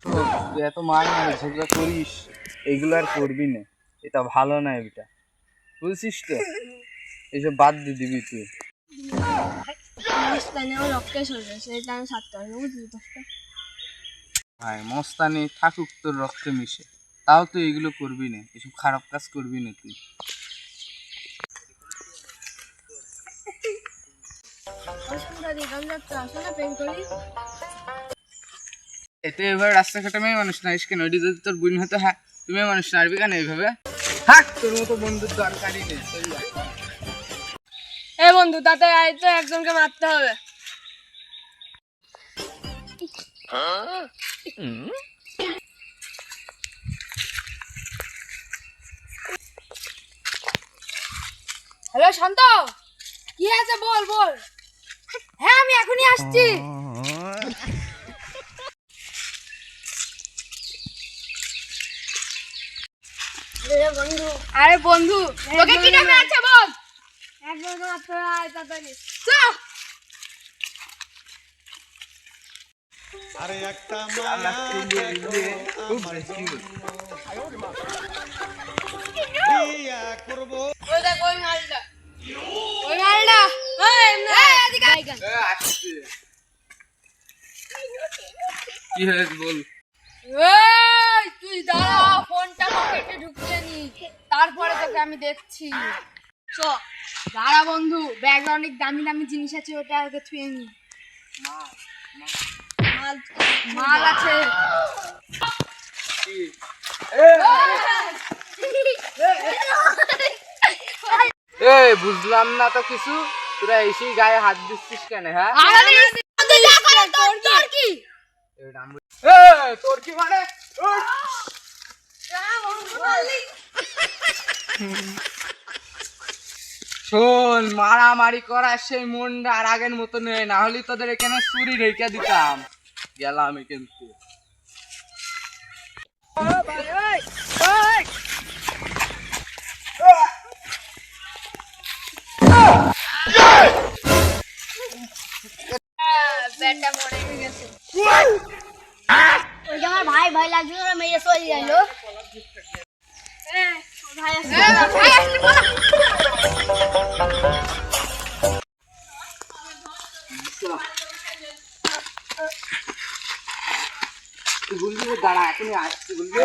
তুই এত মার মারে ঝগড়া করিস, এগুলো আর করবি না। এটা ভালো না, এটা বুঝছিস তো? এইসব বাদ দিয়ে দিবি তুই। ভাই মস্তানি থাকুক তোর রক্তে মিশে, তাও তুই এগুলো করবি না, এসব খারাপ কাজ করবি না তুই। এতে এবার রাস্তাঘাটে মেয়ে মানুষ না কেন? ওইটি যদি তোর বোন হতো, হ্যাঁ তুমি মানুষ না আরবি কেন এইভাবে? থাক, তোর মতো বন্ধুর দরকারই নেই। এ বন্ধু, তাতে তো একজনকে মারতে হবে। হ্যালো শান্ত, কি আছে বল বল। হ্যাঁ আমি এখনই আসছি। আরে বন্ধু, তোকে কি নামে আছে বল। একজনকে মারতে হবে, আয় তাড়াতাড়ি চল। আরে একটা মায়া বিয়া করব। ওই দেখ ওই মালটা, ওই মালটা। এই এদিকে আয়। কি হয়েছে বল। এই তুই দাঁড়া, ফোনটা পকেটে ঢুকিয়ে নি, তারপরে তোকে আমি দেখছি। দাঁড়া বন্ধু, ব্যাগে অনেক দামি দামি জিনিস আছে, ওটা আগে ছুঁয়ে নি। মাল আছে। এই বুঝলাম না তো কিছু, তোরা এসেই গায়ে হাত দিচ্ছিস কেন? হ্যাঁ তোর কি? তোর কি মানে? শোন, মারামারি করার সেই মনটা আর আগের মতো নেই, না হলে তোদের এখানে চুরি রেখে দিতাম। গেলাম আমি কিন্তু। ব্যাটা মরে গেছে। ওই যে আমার ভাই ভাই লাগছিল, ওরা মেরে চলে গেল। ভাই আসছে। তুই বলবি দাঁড়া, এখনই আসছি বলবি।